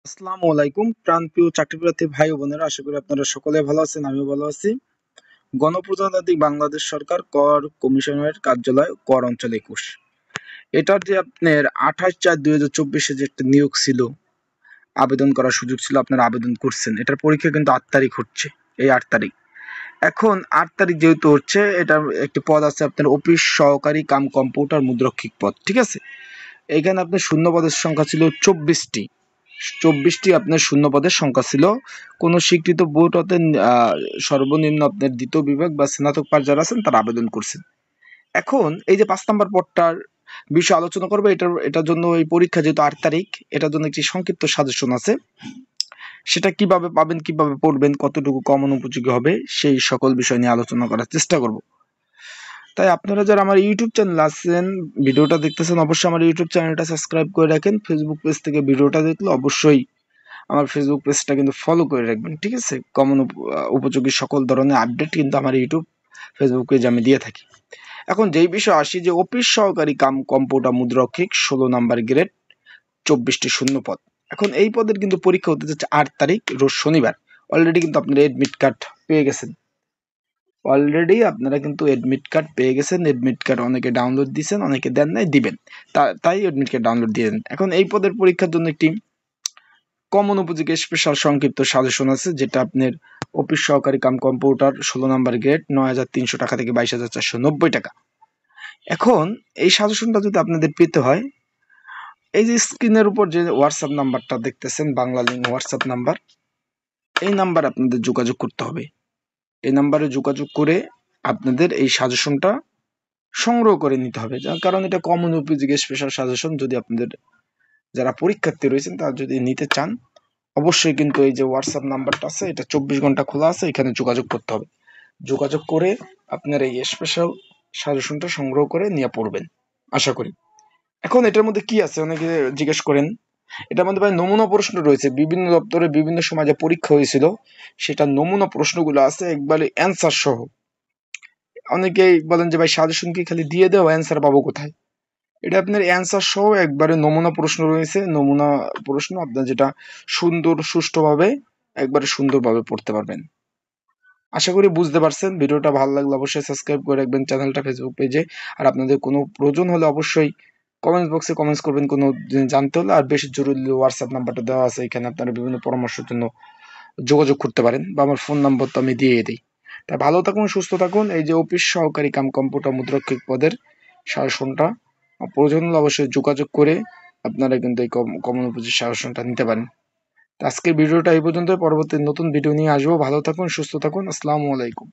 আসসালামু আলাইকুম প্রাণপ্রিয় চাকরিপ্রার্থী ভাই ও বোনেরা, আশা করি আপনারা সকলে ভালো আছেন। আমিও ভালো আছি। গণপ্রজাতন্ত্রী বাংলাদেশ সরকার কর কমিশনের কার্যালয় কর অঞ্চল 21, এটার যে আপনার 28/4/2024 যে একটা নিয়োগ ছিল, আবেদন করার সুযোগ ছিল, আপনারা আবেদন করছেন। এটার পরীক্ষা কিন্তু 8 তারিখ হচ্ছে, এই 8 তারিখ। এখন 8 তারিখ যেহেতু হচ্ছে, এটার একটি পদ আছে আপনার অফিস সহকারী কাম কম্পিউটার মুদ্রক্ষিক পদ, ঠিক আছে। এখানে আপনার শূন্য পদের সংখ্যা ছিল 24টি। 24টি আপনার শূন্য পদের সংখ্যা ছিল। কোনো স্বীকৃত বোর্ড হতে সর্বনিম্ন আপনার দ্বিতীয় বিভাগ বা স্নাতক পাস যারা আছেন তারা আবেদন করছেন। এখন এই যে 5 নম্বর পদটার বিষয়ে আলোচনা করবো। এটার জন্য এই পরীক্ষা যেহেতু 8 তারিখ, এটার জন্য একটি সংক্ষিপ্ত সাজেশন আছে। সেটা কিভাবে পাবেন, কিভাবে পড়বেন, কতটুকু কমন উপযোগী হবে, সেই সকল বিষয় নিয়ে আলোচনা করার চেষ্টা করব। তাই আপনারা যারা আমার ইউটিউব চ্যানেল আছেন, ভিডিওটা দেখতেছেন, অবশ্যই আমার ইউটিউব চ্যানেলটা সাবস্ক্রাইব করে রাখেন। ফেসবুক পেজ থেকে ভিডিওটা দেখলে অবশ্যই আমার ফেসবুক পেজটা কিন্তু ফলো করে রাখবেন, ঠিক আছে। কমন উপযোগী সকল ধরনের আপডেট কিন্তু আমার ইউটিউব ফেসবুক পেজে আমি দিয়ে থাকি। এখন যেই বিষয় আসি, যে অফিস সহকারী কাম কম্পিউটার মুদ্রক্ষিক 16 নম্বর গ্রেড, 24টি শূন্য পদ। এখন এই পদের কিন্তু পরীক্ষা হতে যাচ্ছে 8 তারিখ, রোজ শনিবার। অলরেডি কিন্তু আপনারা এডমিট কার্ড পেয়ে গেছেন। এডমিট কার্ড অনেকে ডাউনলোড দিয়েছেন, অনেকে দেন নাই, দিবেন। তাই এডমিট কার্ড ডাউনলোড দিয়ে দেন। এখন এই পদের পরীক্ষার জন্য একটি কমন উপযোগী স্পেশাল সংক্ষিপ্ত সাজেশন আছে, যেটা আপনার অফিস সহকারী কাম কম্পিউটার 16 নম্বর গ্রেড, 9,300 টাকা থেকে 22,490 টাকা। এখন এই সাজেশনটা যদি আপনাদের পেতে হয়, এই যে স্ক্রিনের উপর যে হোয়াটসঅ্যাপ নাম্বারটা দেখতেছেন, বাংলা লিঙ্ক হোয়াটসঅ্যাপ নাম্বার, এই নাম্বার আপনাদের যোগাযোগ করতে হবে। এই নাম্বারে যোগাযোগ করে আপনাদের এই সাজেশনটা সংগ্রহ করে নিতে হবে। যার কারণ এটা কমন উপযোগী স্পেশাল সাজেশন। যদি আপনাদের যারা পরীক্ষার্থী রয়েছেন তারা যদি নিতে চান, অবশ্যই কিন্তু এই যে হোয়াটসঅ্যাপ নাম্বারটা আছে, এটা 24 ঘন্টা খোলা আছে, এখানে যোগাযোগ করতে হবে। যোগাযোগ করে আপনার এই স্পেশাল সাজেশনটা সংগ্রহ করে নিয়ে পড়বেন, আশা করি। এখন এটার মধ্যে কি আছে অনেকে জিজ্ঞেস করেন। এটার মধ্যে ভাই নমুনা প্রশ্ন রয়েছে, বিভিন্ন দপ্তরে বিভিন্ন সময় যে পরীক্ষা হয়েছিল সেটা নমুনা প্রশ্নগুলো আছে, একবারে অ্যান্সার সহ। অনেকেই বলেন যে ভাই সাজেশন কি খালি দিয়ে দেও, অ্যান্সার পাবো কোথায়? এটা আপনার অ্যান্সার সহ একবারে নমুনা প্রশ্ন রয়েছে। নমুনা প্রশ্ন আপনার যেটা সুন্দর সুষ্ঠুভাবে একবারে সুন্দরভাবে পড়তে পারবেন। আশা করি বুঝতে পারছেন। ভিডিওটা ভালো লাগলে অবশ্যই সাবস্ক্রাইব করে রাখবেন চ্যানেলটা ফেসবুক পেজে। আর আপনাদের কোনো প্রয়োজন হলে অবশ্যই কমেন্টস বক্সে কমেন্টস করবেন কোনো জানতে হলে। আর বেশি জরুরি হোয়াটসঅ্যাপ নাম্বারটা দেওয়া আছে, এখানে আপনারা বিভিন্ন পরামর্শের জন্য যোগাযোগ করতে পারেন, বা আমার ফোন নাম্বার তো আমি দিয়ে দিই। তাই ভালো থাকুন, সুস্থ থাকুন। এই যে অফিস সহকারী কাম কম্পিউটার মুদ্রক্ষিক পদের সাজেশনটা প্রয়োজন হলে অবশ্যই যোগাযোগ করে আপনারা কিন্তু এই কমন উপযোগী সাজেশনটা নিতে পারেন। আজকের ভিডিওটা এই পর্যন্ত। পরবর্তী নতুন ভিডিও নিয়ে আসবো। ভালো থাকুন, সুস্থ থাকুন। আসসালামু আলাইকুম।